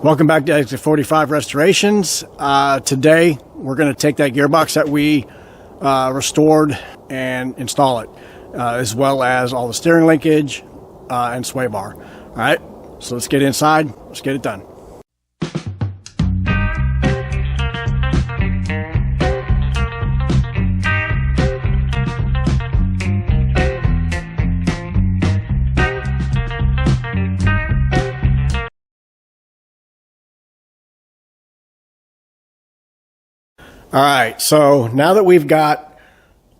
Welcome back to Exit 45 Restorations. Today we're going to take that gearbox that we restored and install it, as well as all the steering linkage and sway bar. All right, so let's get inside. Let's get it done. All right, so now that we've got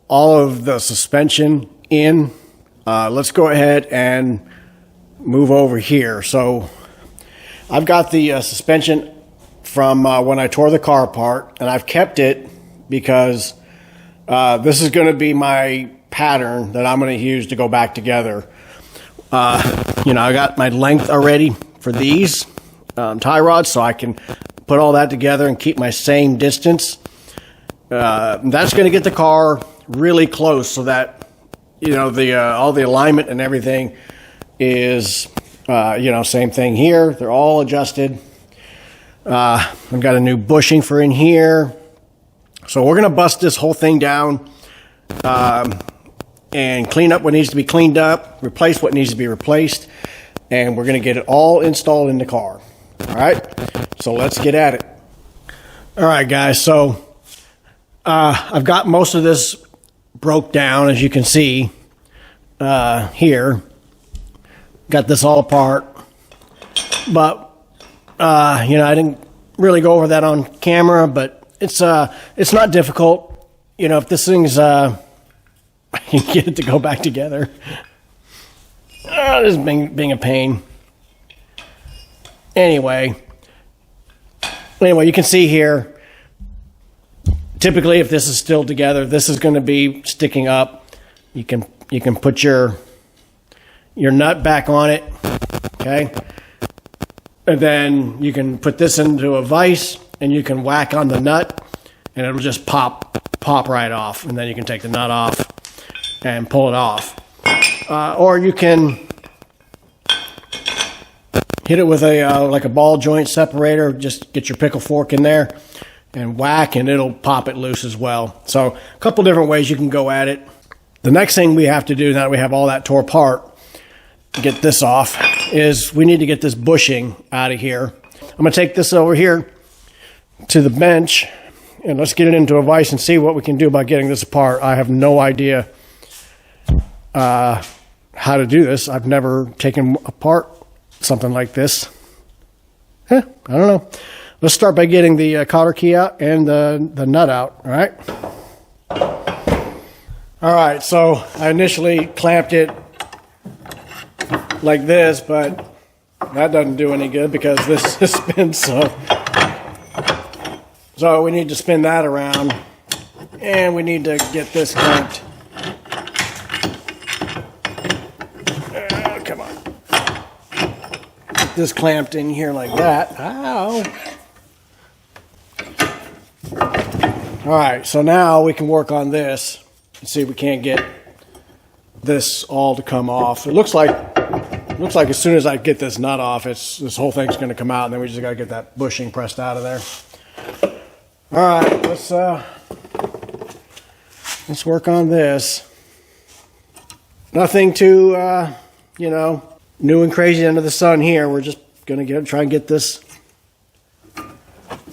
all of the suspension in, let's go ahead and move over here. So I've got the suspension from when I tore the car apart, and I've kept it because this is going to be my pattern that I'm going to use to go back together. I got my length already for these tie rods, so I can put all that together and keep my same distance. That's going to get the car really close so that, all the alignment and everything is, same thing here. They're all adjusted. I've got a new bushing for in here. So we're going to bust this whole thing down, and clean up what needs to be cleaned up, replace what needs to be replaced, and we're going to get it all installed in the car. All right. So let's get at it. All right, guys. So, I've got most of this broke down, as you can see here. Got this all apart, but I didn't really go over that on camera. But it's not difficult. If this thing's I can get it to go back together. This is being a pain. Anyway, you can see here. Typically, if this is still together, this is going to be sticking up. You can put your nut back on it, okay? And then you can put this into a vise, and you can whack on the nut, and it'll just pop right off. And then you can take the nut off and pull it off. Or you can hit it with a ball joint separator. Just get your pickle fork in there and whack, and it'll pop it loose as well. So a couple different ways you can go at it. The next thing we have to do, now that we have all that tore apart, to get this off, is we need to get this bushing out of here. I'm going to take this over here to the bench, and let's get it into a vise and see what we can do about getting this apart. I have no idea how to do this. I've never taken apart something like this. I don't know. Let's start by getting the cotter key out and the nut out, all right? All right, so I initially clamped it like this, but that doesn't do any good because this spins, so we need to spin that around, and we need to get this clamped. Come on. Get this clamped in here like that. Ow. All right, so now we can work on this and see if we can't get this all to come off. It looks like as soon as I get this nut off, this whole thing's going to come out, and then we just got to get that bushing pressed out of there. All right, let's work on this. Nothing too new and crazy under the sun here. We're just going to try and get this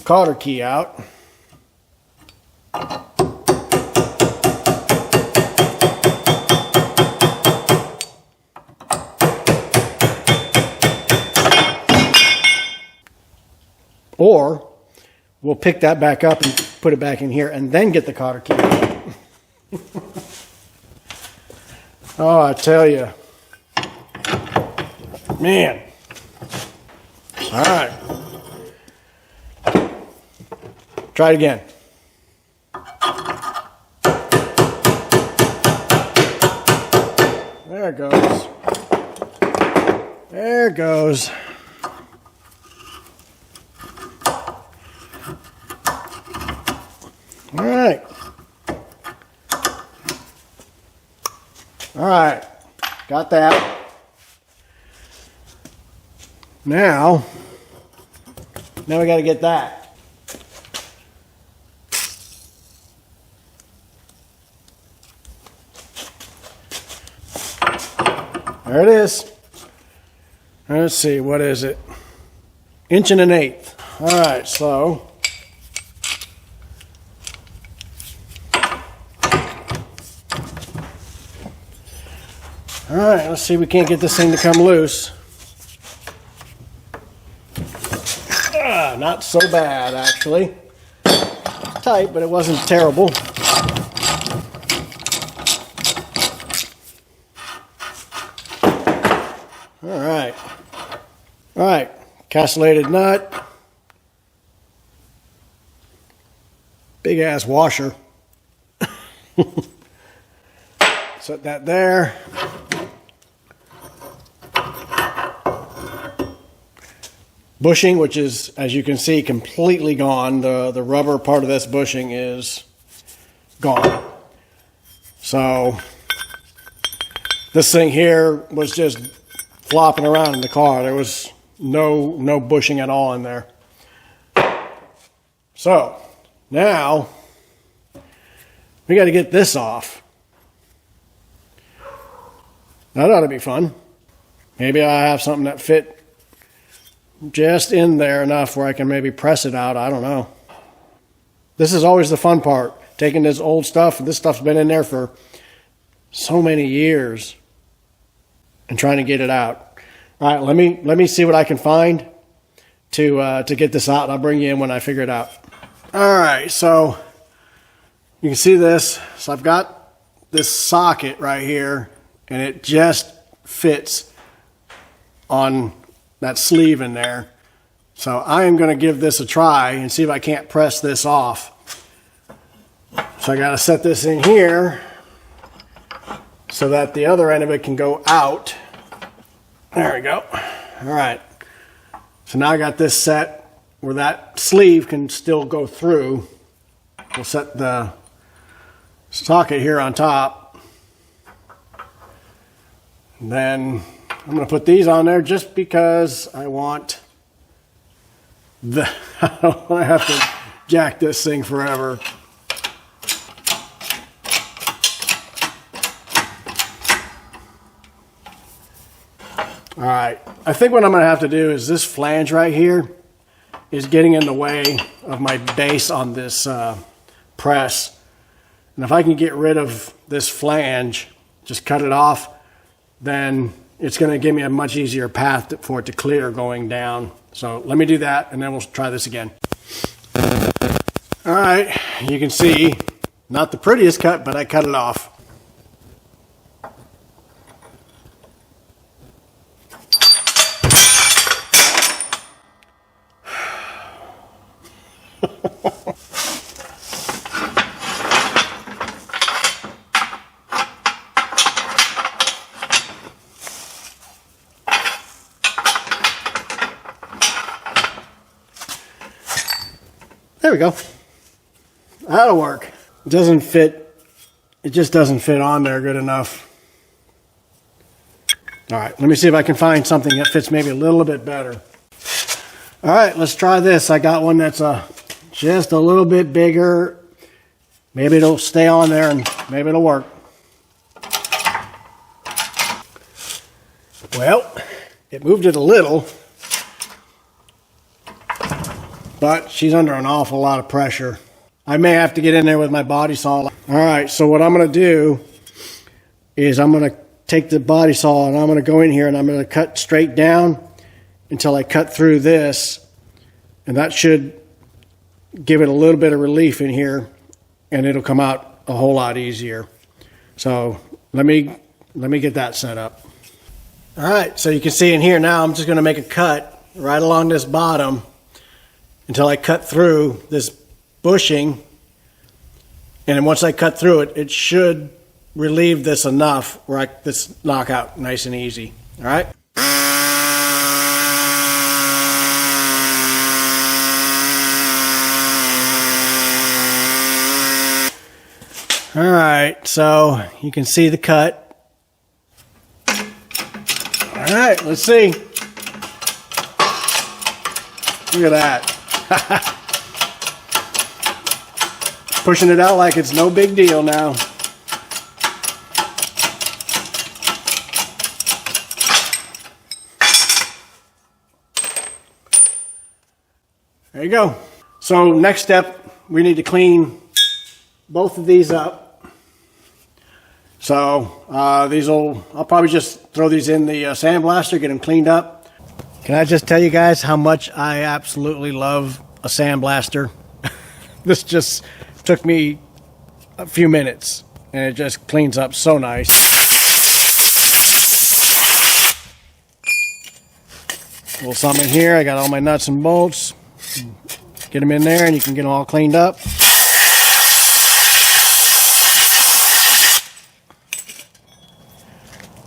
cotter key out. Or we'll pick that back up and put it back in here and then get the cotter key out. Oh, I tell you. Man. All right. Try it again. There it goes. There it goes. All right. All right. Got that. Now, Now we got to get that. There it is. Let's see, what is it? 1 1/8. All right, so all right, let's see if we can't get this thing to come loose. Not so bad, actually. Tight, but it wasn't terrible. All right. All right, castellated nut. Big ass washer. Set that there. Bushing, which is, as you can see, completely gone. The rubber part of this bushing is gone. So this thing here was just flopping around in the car. There was no bushing at all in there. So now we got to get this off. That ought to be fun. Maybe I have something that fit just in there enough where I can maybe press it out. I don't know. This is always the fun part. Taking this old stuff, this stuff's been in there for so many years, and trying to get it out. All right, let me see what I can find to get this out. I'll bring you in when I figure it out. All right, so you can see this. So I've got this socket right here, and it just fits on that sleeve in there. So I am going to give this a try and see if I can't press this off. So I got to set this in here so that the other end of it can go out. There we go. All right. So now I got this set where that sleeve can still go through. We'll set the socket here on top. And then I'm going to put these on there just because I want I don't want to have to jack this thing forever. All right, I think what I'm going to have to do is this flange right here is getting in the way of my base on this press. And if I can get rid of this flange, just cut it off, then it's going to give me a much easier path for it to clear going down. So let me do that, and then we'll try this again. All right, you can see, not the prettiest cut, but I cut it off. There we go. That'll work. It doesn't fit. It just doesn't fit on there good enough. All right, let me see if I can find something that fits maybe a little bit better. All right, let's try this. I got one that's just a little bit bigger. Maybe it'll stay on there and maybe it'll work. Well, it moved it a little, but she's under an awful lot of pressure. I may have to get in there with my body saw. All right, so what I'm going to do is I'm going to take the body saw and I'm going to go in here and I'm going to cut straight down until I cut through this, and that should give it a little bit of relief in here, and it'll come out a whole lot easier. So let me get that set up. All right, so you can see in here now I'm just going to make a cut right along this bottom until I cut through this bushing, and then once I cut through it, it should relieve this enough where I this knock out nice and easy. All right. All right, so you can see the cut. All right, let's see. Look at that. Pushing it out like it's no big deal now. There you go. So next step, we need to clean both of these up. So I'll probably just throw these in the sandblaster, get them cleaned up. Can I just tell you guys how much I absolutely love a sandblaster? This just took me a few minutes and it just cleans up so nice. A little something in here. I got all my nuts and bolts. Get them in there and you can get them all cleaned up.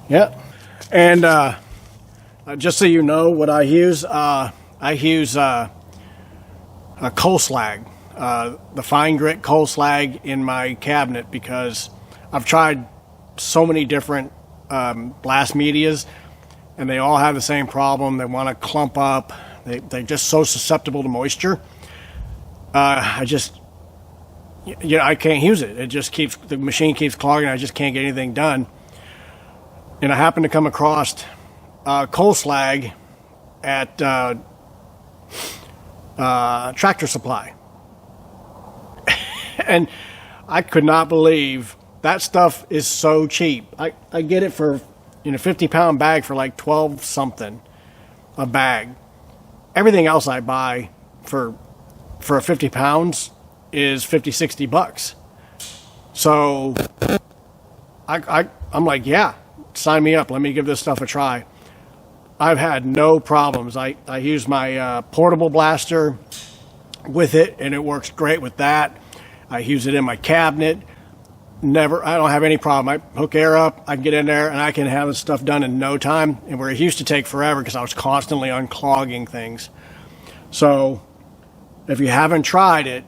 Yep. And just so you know what I use a coal slag, the fine grit coal slag in my cabinet, because I've tried so many different blast medias and they all have the same problem. They want to clump up. They're just so susceptible to moisture. I can't use it. The machine keeps clogging. I just can't get anything done. And I happened to come across coal slag at Tractor Supply. And I could not believe that stuff is so cheap. I get it for, 50-pound bag for like 12 something a bag. Everything else I buy for 50 pounds is 50, 60 bucks. So I'm like, yeah, sign me up. Let me give this stuff a try. I've had no problems. I use my portable blaster with it and it works great with that. I use it in my cabinet. I don't have any problem. I hook air up, I can get in there and I can have this stuff done in no time. And where it used to take forever because I was constantly unclogging things. So if you haven't tried it,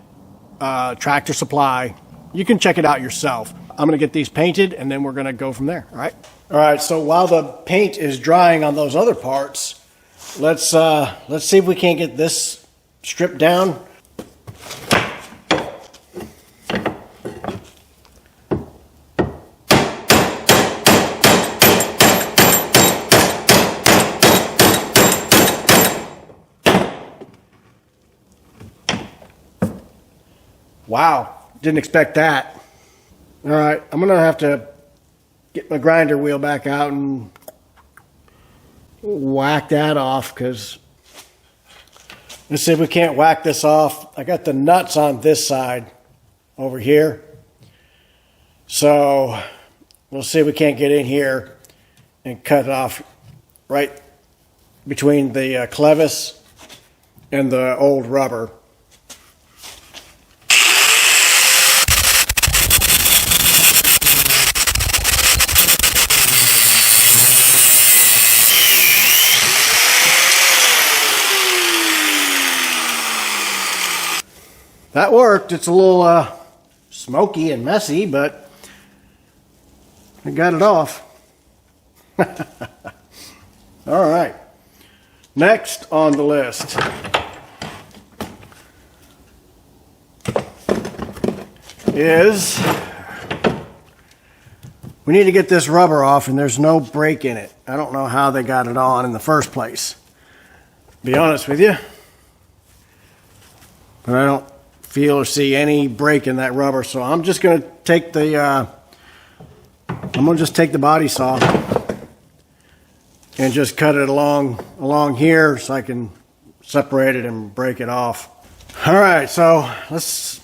Tractor Supply, you can check it out yourself. I'm going to get these painted and then we're going to go from there. All right. All right. So while the paint is drying on those other parts, let's see if we can't get this stripped down. Wow, didn't expect that. All right, I'm gonna have to get my grinder wheel back out and whack that off, because let's see if we can't whack this off. I got the nuts on this side over here. So we'll see if we can't get in here and cut it off right between the clevis and the old rubber. That worked. It's a little smoky and messy, but I got it off. All right. Next on the list is we need to get this rubber off, and there's no break in it. I don't know how they got it on in the first place, to be honest with you. But I don't feel or see any break in that rubber, so I'm just going to take the body saw and just cut it along here so I can separate it and break it off. All right, so let's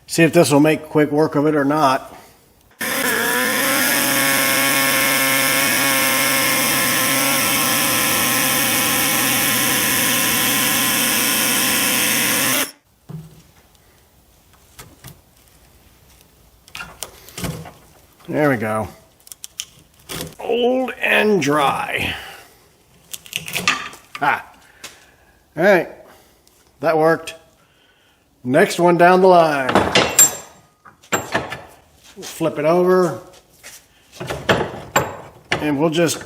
see if this will make quick work of it or not. There we go. Old and dry. All right, that worked. Next one down the line. We'll flip it over and we'll just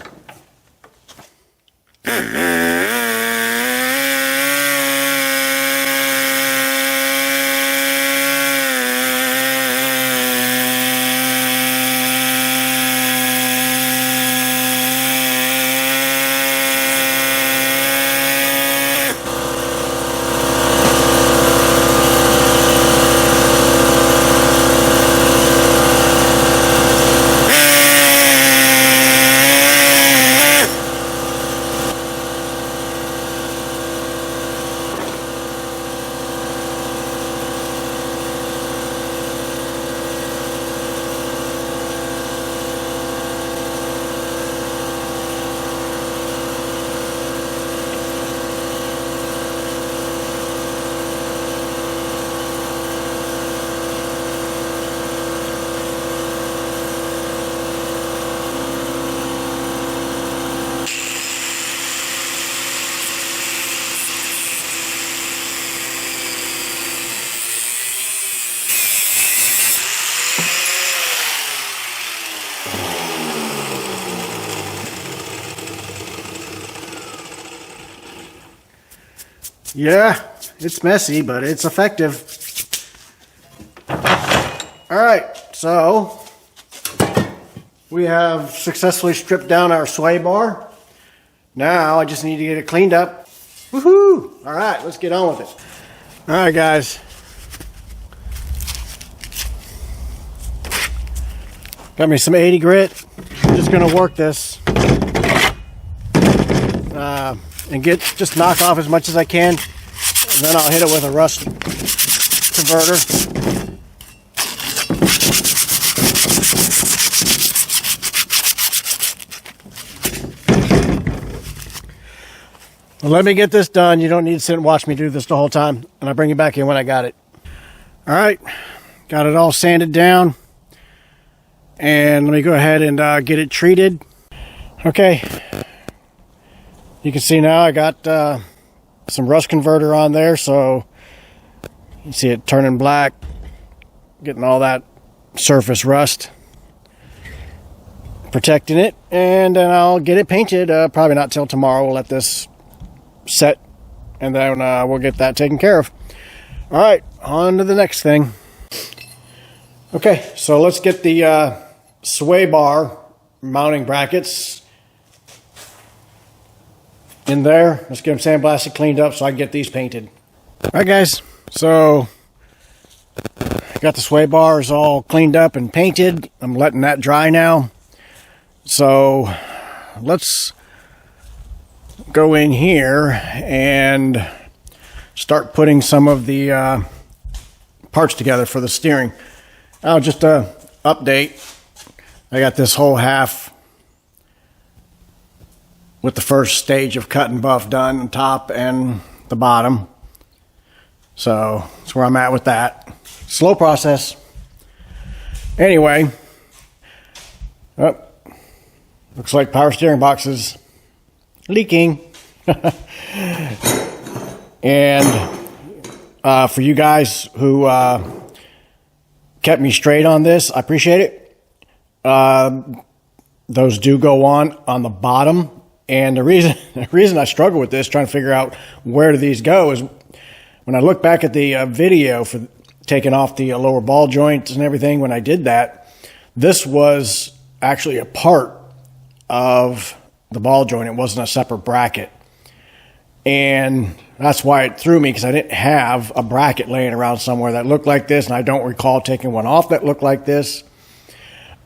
Yeah, it's messy, but it's effective. All right, so we have successfully stripped down our sway bar. Now I just need to get it cleaned up. Woohoo! All right, let's get on with it. All right, guys. Got me some 80 grit. I'm just gonna work this and just knock off as much as I can. And then I'll hit it with a rust converter. Well, let me get this done. You don't need to sit and watch me do this the whole time. And I'll bring you back in when I got it. All right. Got it all sanded down. And let me go ahead and get it treated. Okay. You can see now I got some rust converter on there. So you see it turning black. Getting all that surface rust. Protecting it. And then I'll get it painted. Probably not till tomorrow. We'll let this set, and then we'll get that taken care of. All right, on to the next thing. Okay, so let's get the sway bar mounting brackets in there. Let's get them sandblasted, cleaned up so I can get these painted. All right, guys, so got the sway bars all cleaned up and painted. I'm letting that dry now. So let's go in here and start putting some of the parts together for the steering. Now, just a update. I got this whole half with the first stage of cut and buff done, the top and the bottom. So that's where I'm at with that. Slow process. Anyway, looks like power steering box is leaking. And for you guys who kept me straight on this, I appreciate it. Those do go on the bottom, and the reason I struggle with this, trying to figure out where do these go, is when I look back at the video for taking off the lower ball joints and everything. When I did that, this was actually a part of the ball joint. It wasn't a separate bracket. And that's why it threw me, because I didn't have a bracket laying around somewhere that looked like this, and I don't recall taking one off that looked like this,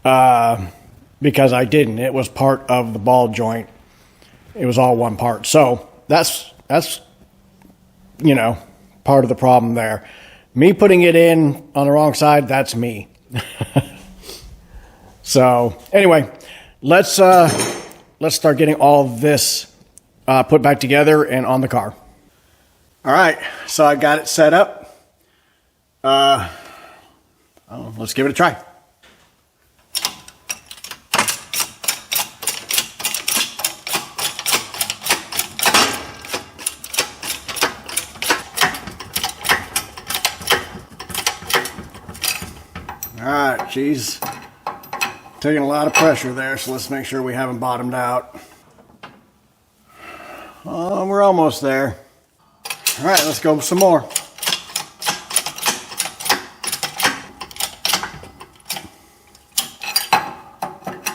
because I didn't. It was part of the ball joint. It was all one part. So that's you know, part of the problem there. Me putting it in on the wrong side, that's me. So anyway, let's start getting all this put back together and on the car. All right, so I got it set up. Let's give it a try. All right, she's taking a lot of pressure there, so let's make sure we haven't bottomed out. We're almost there. All right, let's go some more.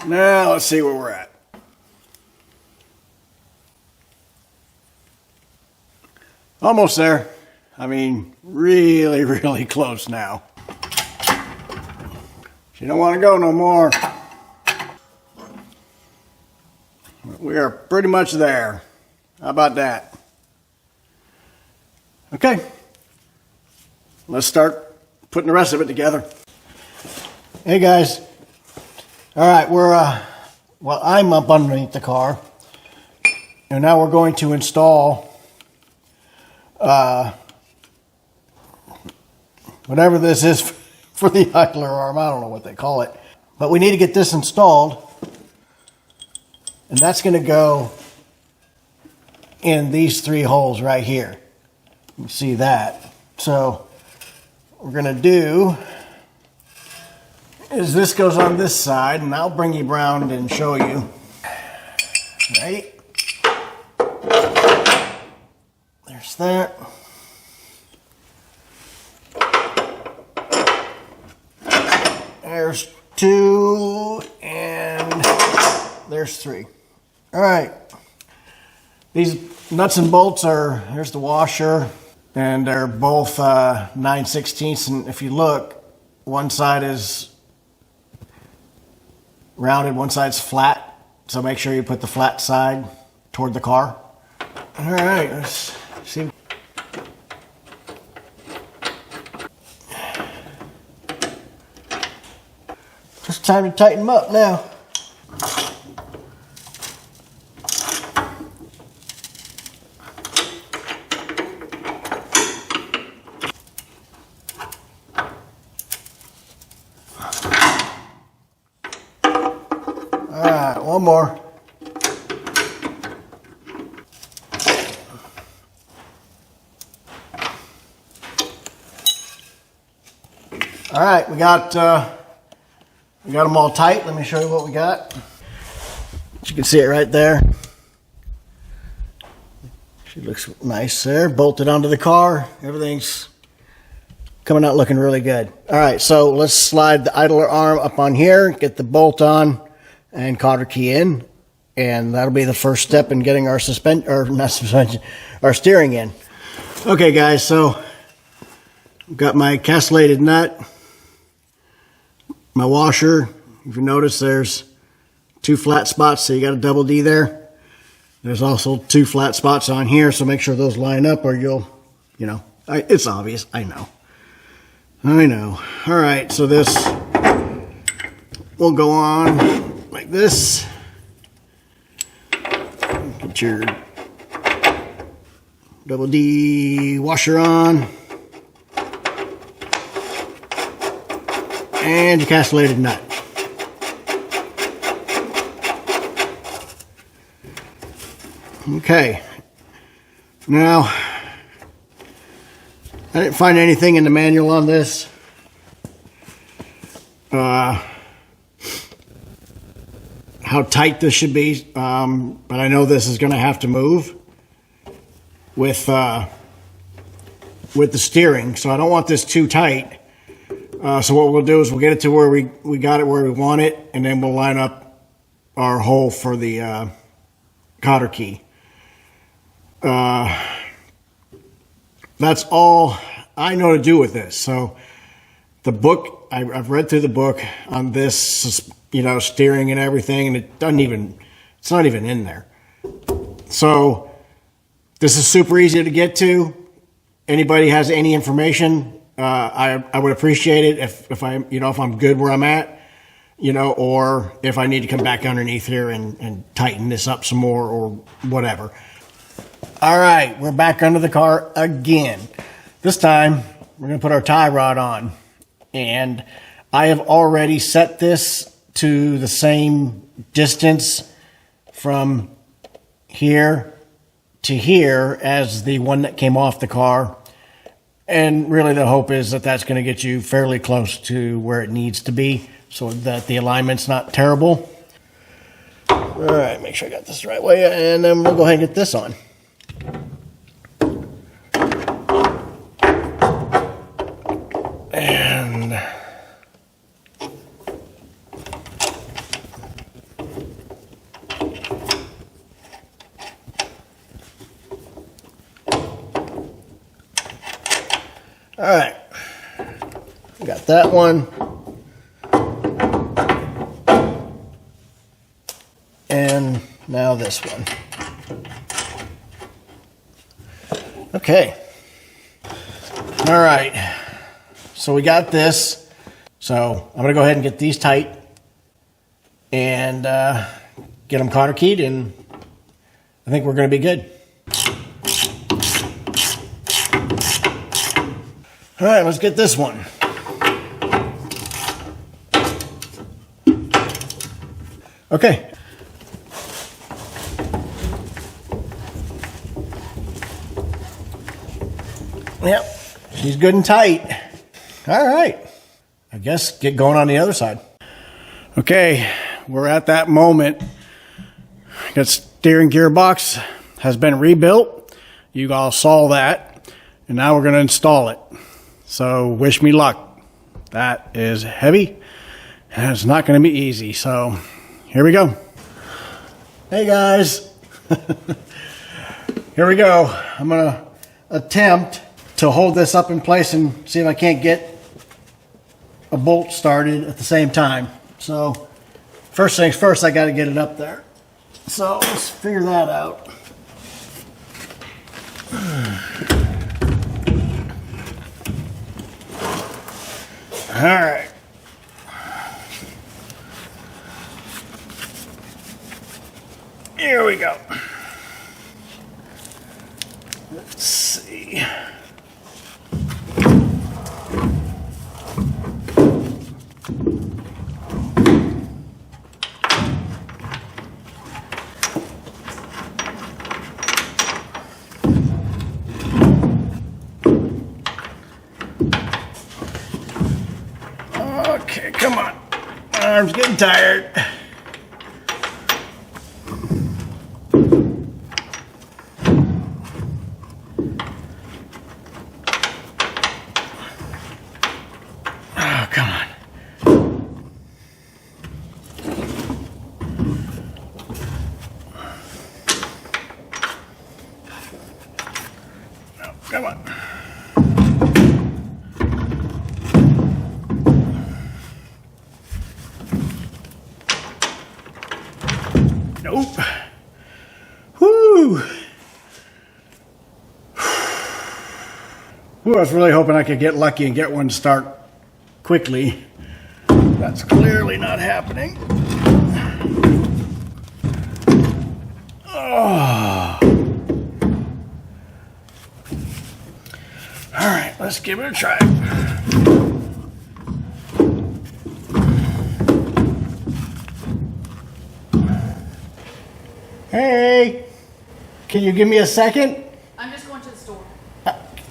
Now let's see where we're at. Almost there. I mean, really, really close now. She don't want to go no more. We are pretty much there. How about that? Okay. Let's start putting the rest of it together. Hey guys. All right, well, I'm up underneath the car. And now we're going to install whatever this is for the idler arm. I don't know what they call it. But we need to get this installed. And that's going to go in these three holes right here. You see that. So what we're going to do is this goes on this side, and I'll bring you around and show you. Ready? There's that. There's 2, and there's 3. All right. These nuts and bolts are, here's the washer, and they're both 9/16, and if you look, one side is rounded, one side's flat, so make sure you put the flat side toward the car. All right, let's see. It's time to tighten them up now. All right, one more. All right, we got them all tight. Let me show you what we got. You can see it right there. She looks nice there. Bolted onto the car. Everything's coming out looking really good. All right, so let's slide the idler arm up on here, get the bolt on, and cotter key in, and that'll be the first step in getting our our steering in. Okay, guys, so I've got my castellated nut, my washer. If you notice, there's 2 flat spots, so you got a double D there. There's also 2 flat spots on here, so make sure those line up, or you'll, it's obvious. I know. All right, so this will go on like this. Get your double D washer on. And your castellated nut. Okay. Now, I didn't find anything in the manual on this. How tight this should be, but I know this is going to have to move with the steering, so I don't want this too tight. So what we'll do is we'll get it to where we got it where we want it, and then we'll line up our hole for the cotter key. That's all I know to do with this. So the book, I've read through the book on this, steering and everything, and it's not even in there. So this is super easy to get to. Anybody has any information, I would appreciate it if I'm good where I'm at, or if I need to come back underneath here and tighten this up some more or whatever. All right, we're back under the car again. This time, we're going to put our tie rod on. And I have already set this to the same distance from here to here as the one that came off the car. And really the hope is that that's going to get you fairly close to where it needs to be so that the alignment's not terrible. All right, make sure I got this the right way, and then we'll go ahead and get this on. And all right, got that one. And now this one. Okay. All right. So we got this. So I'm going to go ahead and get these tight and get them cotter keyed, and I think we're going to be good. All right, let's get this one. Okay. Yep, she's good and tight. All right, I guess get going on the other side. Okay, we're at that moment. That steering gearbox has been rebuilt. you all saw that, and now we're going to install it. So wish me luck. That is heavy, and it's not going to be easy. So here we go. Hey guys, here we go. I'm going to attempt to hold this up in place and see if I can't get a bolt started at the same time. So first things first, I got to get it up there. So let's figure that out. All right. Here we go. Let's see. Okay, come on. My arm's getting tired. Oh, come on. No, come on. Nope. Whoo! Ooh, I was really hoping I could get lucky and get one to start quickly. That's clearly not happening. Oh. All right, let's give it a try. Hey, can you give me a second? I'm just going to the store.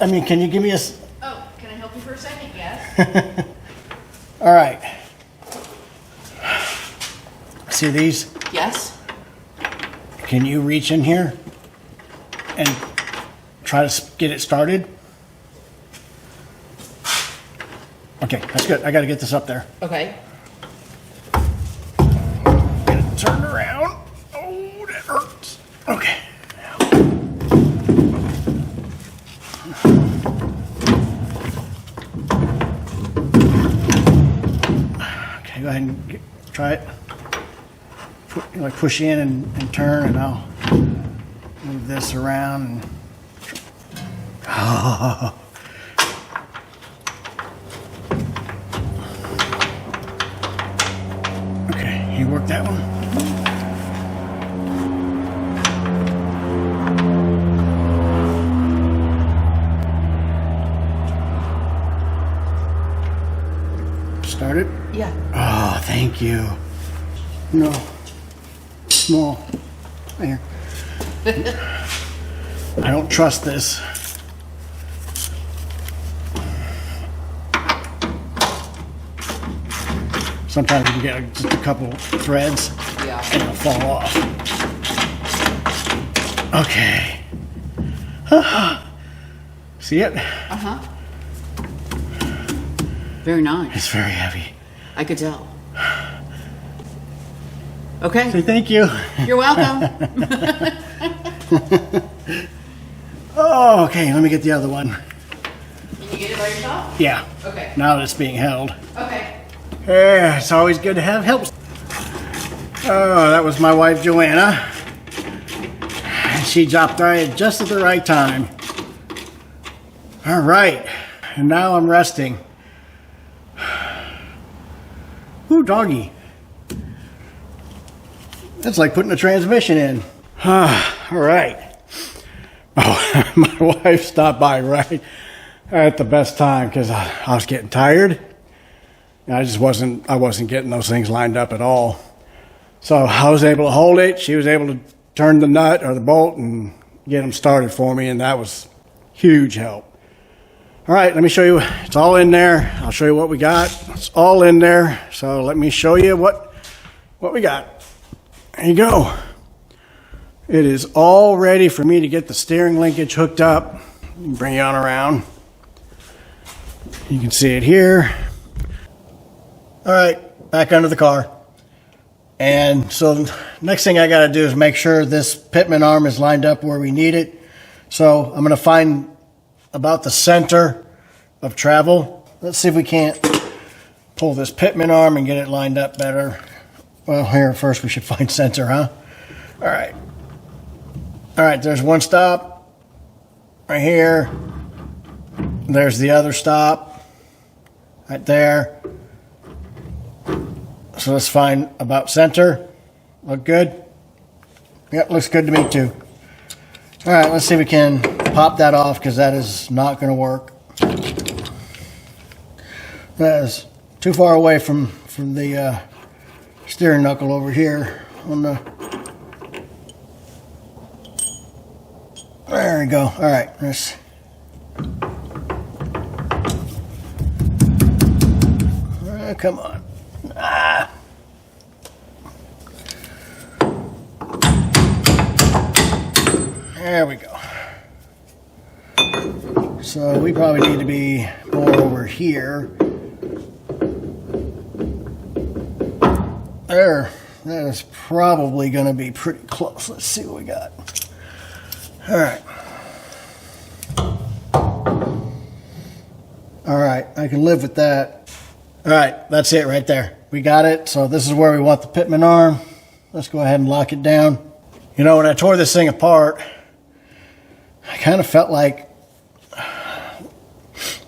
I mean, can you give me a... Oh, can I help you for a second? Yes. All right. See these? Yes. Can you reach in here and try to get it started? Okay, that's good. I got to get this up there. Okay. Get it turned around. Oh, that hurts. Okay. Okay, go ahead and try it. Push in and turn, and I'll move this around. And... Oh. Okay, you work that one. Started? Yeah. Oh, thank you. No. Small. There. I don't trust this. Sometimes you can get just a couple threads and it'll fall off. Okay. See it? Uh-huh. Very nice. It's very heavy. I could tell. Okay. Say thank you. You're welcome. Oh, okay. Let me get the other one. Can you get it by yourself? Yeah. Okay. Now that it's being held. Okay. Yeah, it's always good to have help. Oh, that was my wife, Joanna. She dropped by just at the right time. All right. And now I'm resting. Ooh, doggy. That's like putting a transmission in. All right. Oh, my wife stopped by right at the best time because I was getting tired. I wasn't getting those things lined up at all. So I was able to hold it. She was able to turn the nut or the bolt and get them started for me, and that was huge help. All right, let me show you. It's all in there. I'll show you what we got. It's all in there. So let me show you what we got. There you go. It is all ready for me to get the steering linkage hooked up. Bring you on around. You can see it here. All right, back under the car. And so next thing I got to do is make sure this pitman arm is lined up where we need it. So I'm going to find about the center of travel. Let's see if we can't pull this pitman arm and get it lined up better. Well, here first we should find center, huh? All right. All right, there's one stop right here. There's the other stop right there. So let's find about center. Look good? Yep, looks good to me too. All right, let's see if we can pop that off because that is not going to work. That is too far away from the steering knuckle over here on the. There we go. All right, let's. Come on. Ah. There we go. So we probably need to be more over here. There. That is probably going to be pretty close. Let's see what we got. All right. All right. I can live with that. All right, that's it right there. We got it. So this is where we want the pitman arm. Let's go ahead and lock it down. You know, when I tore this thing apart, I kind of felt like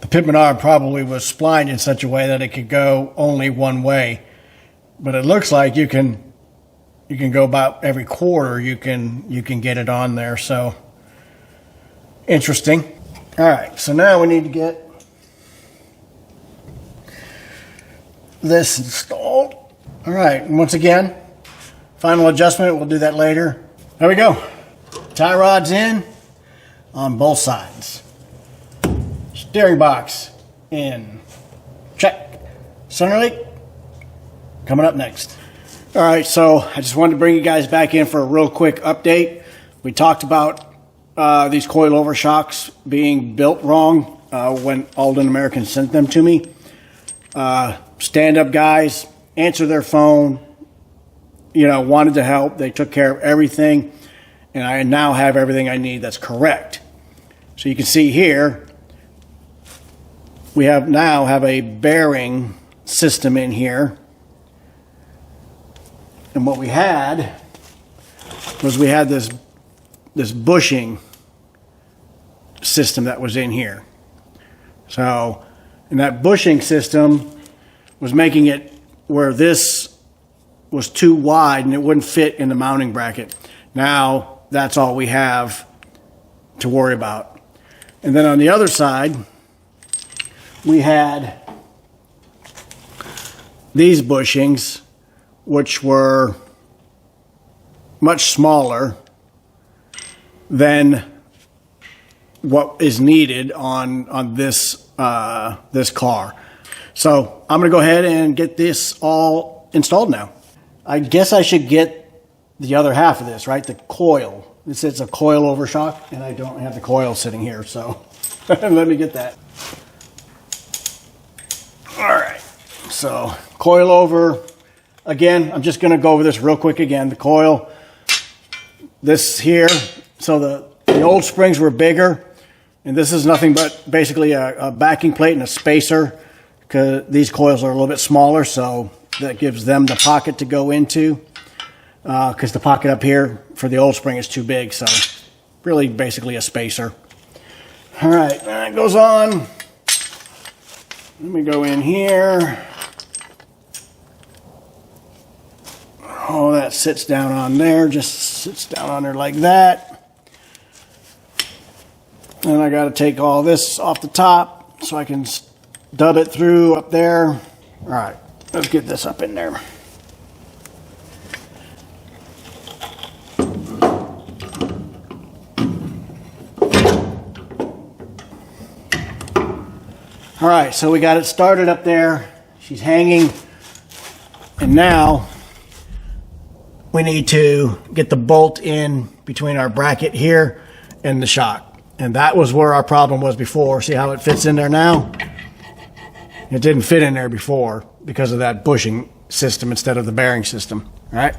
the pitman arm probably was splined in such a way that it could go only one way. But it looks like you can go about every quarter. You can get it on there. So interesting. All right, so now we need to get this installed. All right, and once again, final adjustment, we'll do that later. There we go. Tie rods in on both sides. Steering box in. Check. Center leak coming up next. All right, so I just wanted to bring you guys back in for a real quick update. We talked about these coilover shocks being built wrong when Alden American sent them to me. Stand-up guys answered their phone, wanted to help. They took care of everything, and I now have everything I need that's correct. So you can see here, we now have a bearing system in here. And what we had was this bushing system that was in here. So, and that bushing system was making it where this was too wide and it wouldn't fit in the mounting bracket. Now that's all we have to worry about. And then on the other side, we had these bushings, which were much smaller than what is needed on this this car. So I'm going to go ahead and get this all installed now. I guess I should get the other half of this, right? The coil. This is a coil over shock, and I don't have the coil sitting here, so let me get that. All right, so coil over. Again, I'm just going to go over this real quick again. The coil, this here, so the old springs were bigger, and this is nothing but basically a backing plate and a spacer, because these coils are a little bit smaller, so that gives them the pocket to go into, because the pocket up here for the old spring is too big, so really basically a spacer. All right, that goes on. Let me go in here. Oh, that sits down on there, just sits down on there like that. And I got to take all this off the top so I can dub it through up there. All right, let's get this up in there. All right, so we got it started up there. She's hanging. And now we need to get the bolt in between our bracket here and the shock. And that was where our problem was before. See how it fits in there now? It didn't fit in there before because of that bushing system instead of the bearing system. All right.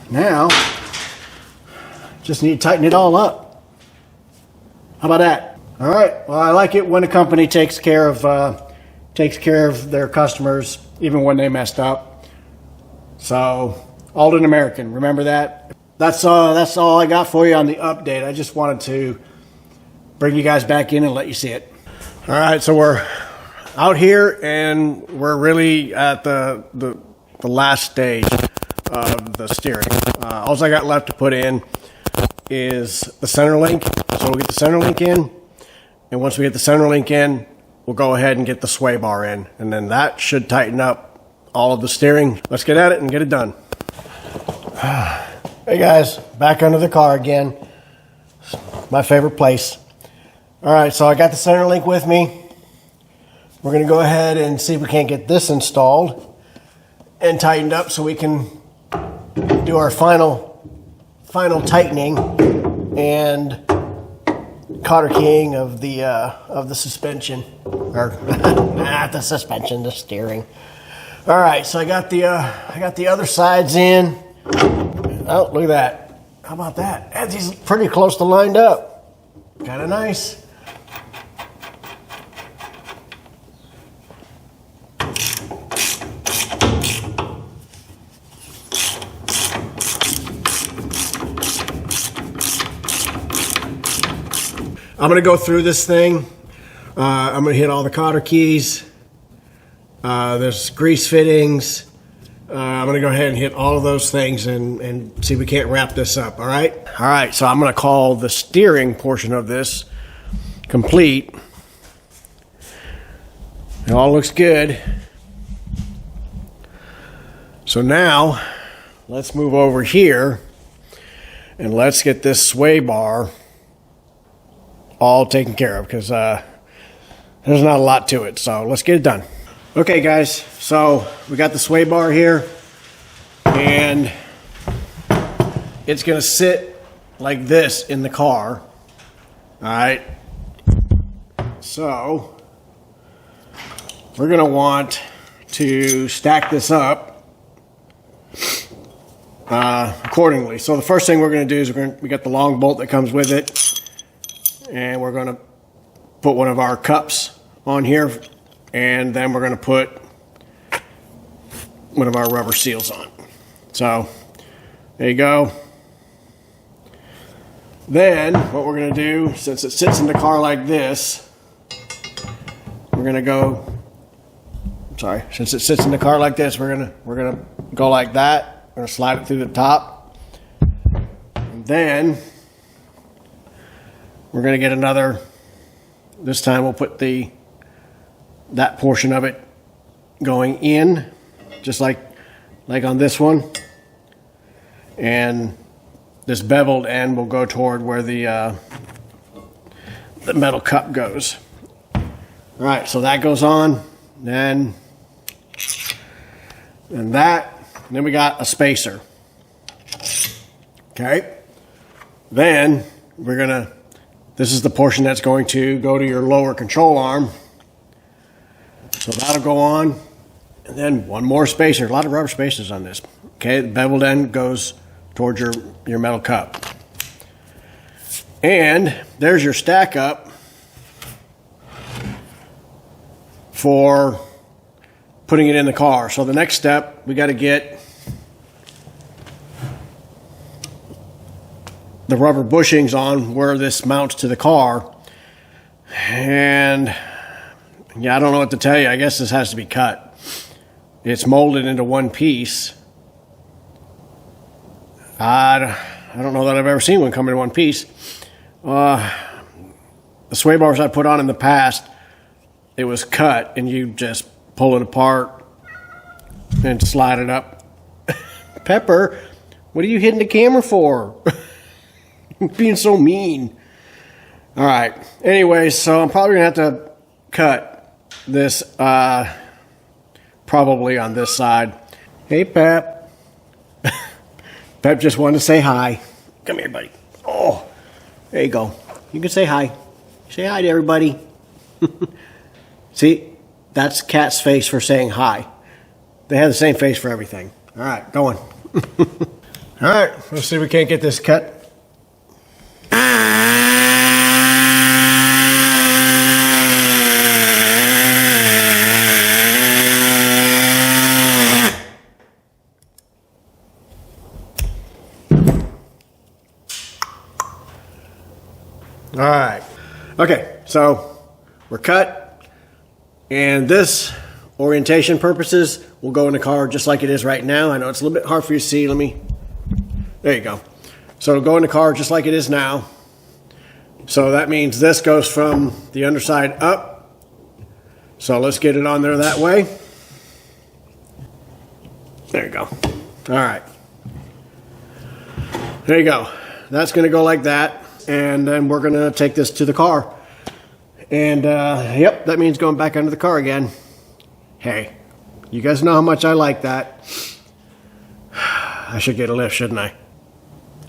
Now, just need to tighten it all up. How about that? All right. Well, I like it when a company takes care of their customers, even when they messed up. So, Alden American, remember that? That's all I got for you on the update. I just wanted to bring you guys back in and let you see it. All right, so we're out here and we're really at the last stage of the steering. All I got left to put in is the center link. So we'll get the center link in, and once we get the center link in, we'll go ahead and get the sway bar in, and then that should tighten up all of the steering. Let's get at it and get it done. Hey guys, back under the car again. My favorite place. All right, so I got the center link with me. We're gonna go ahead and see if we can't get this installed and tightened up so we can do our final tightening and cotter keying of the suspension, or not the suspension, the steering. All right, so I got the other sides in. Oh, look at that! How about that? That's these pretty close to lined up. Kind of nice. I'm going to go through this thing. I'm going to hit all the cotter keys. There's grease fittings. I'm going to go ahead and hit all of those things and see if we can't wrap this up, all right? All right, so I'm going to call the steering portion of this complete. It all looks good. So now, let's move over here and let's get this sway bar all taken care of, because there's not a lot to it. So let's get it done. Okay guys, so we got the sway bar here, and it's gonna sit like this in the car. All right, so we're gonna want to stack this up accordingly. So the first thing we're gonna do is we got the long bolt that comes with it, and we're going to put one of our cups on here, and then we're going to put one of our rubber seals on. So there you go. Then what we're going to do, since it sits in the car like this, we're going to go, since it sits in the car like this, we're going to go like that. We're going to slide it through the top, and then we're going to get another, this time we'll put that portion of it going in, just like on this one. And this beveled end will go toward where the metal cup goes. All right, so that goes on, and then we got a spacer. Okay, then we're going to, this is the portion that's going to go to your lower control arm. So that'll go on. And then one more spacer. A lot of rubber spacers on this. Okay, the beveled end goes towards your metal cup. And there's your stack up for putting it in the car. So the next step, we got to get the rubber bushings on where this mounts to the car. And yeah, I don't know what to tell you. I guess this has to be cut. It's molded into one piece. I don't know that I've ever seen one come in one piece. The sway bars I put on in the past, it was cut and you just pull it apart and slide it up. Pepper, what are you hitting the camera for? Being so mean. All right. Anyway, so I'm probably going to have to cut this probably on this side. Hey, Pep. Pep just wanted to say hi. Come here, buddy. Oh, there you go. You can say hi. Say hi to everybody. See, that's Cat's face for saying hi. They have the same face for everything. All right, going. All right, let's see if we can't get this cut. All right. Okay, so we're cut, and this orientation purposes will go in the car just like it is right now. I know it's a little bit hard for you to see. There you go. So it'll go in the car just like it is now. So that means this goes from the underside up. So let's get it on there that way. There you go. All right. There you go. That's going to go like that. And then we're going to take this to the car. And, yep, that means going back under the car again. Hey, you guys know how much I like that. I should get a lift, shouldn't I?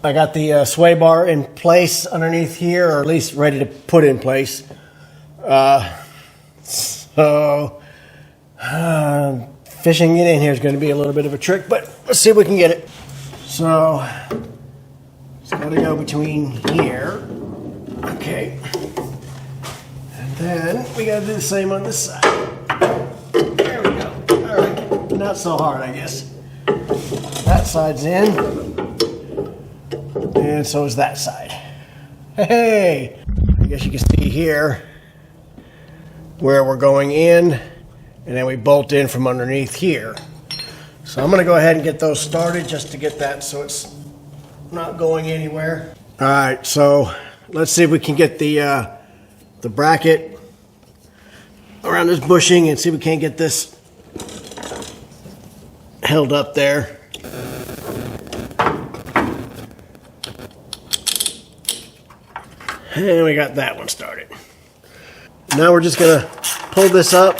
I got the sway bar in place underneath here, or at least ready to put in place. Fishing it in here is going to be a little bit of a trick, but let's see if we can get it. So, it's got to go between here. Okay. And then we got to do the same on this side. There we go. All right. Not so hard, I guess. That side's in. And so is that side. Hey! I guess you can see here where we're going in, and then we bolt in from underneath here. So I'm going to go ahead and get those started just to get that so it's not going anywhere. All right, so let's see if we can get the bracket around this bushing and see if we can't get this held up there. And we got that one started. Now we're just gonna pull this up.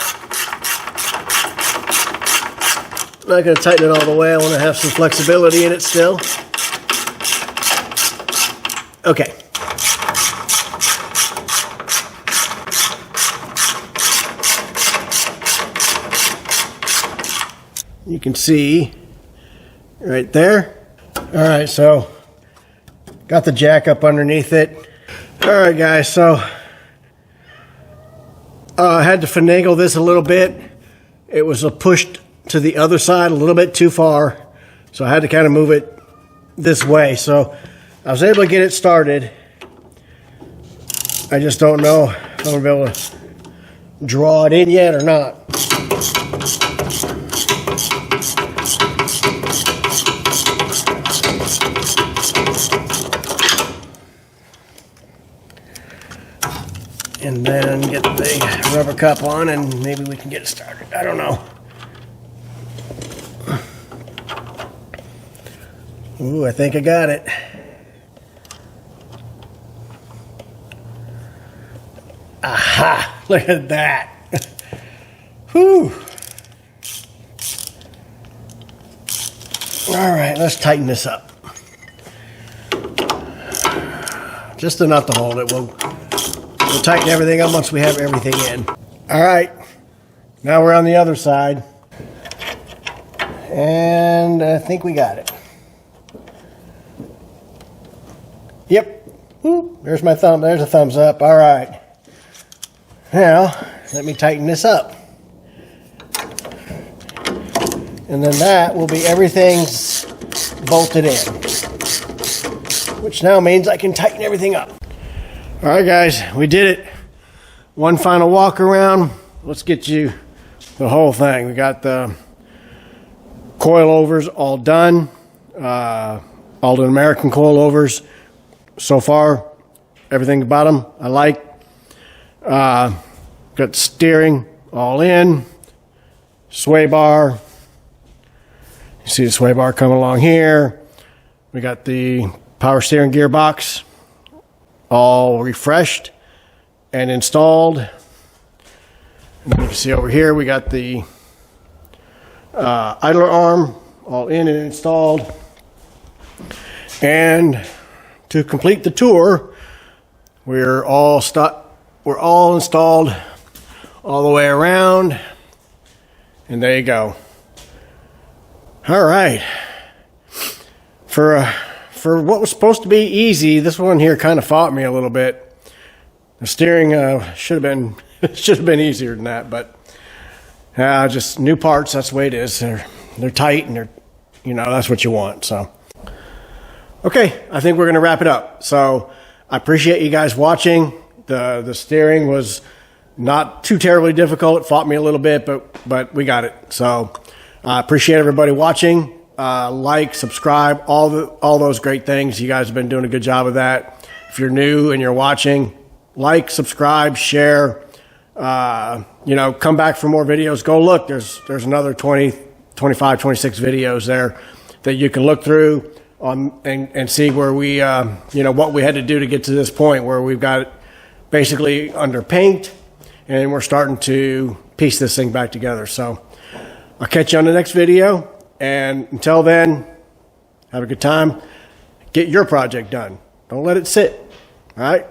I'm not gonna tighten it all the way. I want to have some flexibility in it still. Okay. You can see right there. All right, so got the jack up underneath it. All right, guys, so I had to finagle this a little bit. It was pushed to the other side a little bit too far, so I had to kind of move it this way. So I was able to get it started. I just don't know if I'm going to be able to draw it in yet or not. And then get the rubber cup on and maybe we can get it started. I don't know. Ooh, I think I got it. Aha! Look at that. Whew. All right, let's tighten this up. Just enough to hold it. We'll tighten everything up once we have everything in. All right, now we're on the other side. And I think we got it. Yep. Woo, there's my thumb. There's a thumbs up. All right. Now, let me tighten this up. And then that will be everything's bolted in. Which now means I can tighten everything up. All right, guys, we did it. One final walk around. Let's get you the whole thing. We got the coilovers all done. All American coilovers. So far, everything about them I like. Got the steering all in. Sway bar. You see the sway bar coming along here. We got the power steering gearbox all refreshed and installed. And then you can see over here we got the idler arm all in and installed. And to complete the tour. We're all installed all the way around, and there you go. All right. For what was supposed to be easy, this one here kind of fought me a little bit. The steering should have been easier than that, but just new parts. That's the way it is. They're tight, and that's what you want. So, okay, I think we're gonna wrap it up. So, I appreciate you guys watching. The steering was not too terribly difficult. It fought me a little bit, but we got it. So, I appreciate everybody watching. Like, subscribe, all those great things. You guys have been doing a good job of that. If you're new and you're watching, like, subscribe, share. Come back for more videos. Go look. There's another 20, 25, 26 videos there that you can look through and see where we, what we had to do to get to this point where we've got it basically under paint and we're starting to piece this thing back together. So I'll catch you on the next video. And until then, have a good time. Get your project done. Don't let it sit. All right?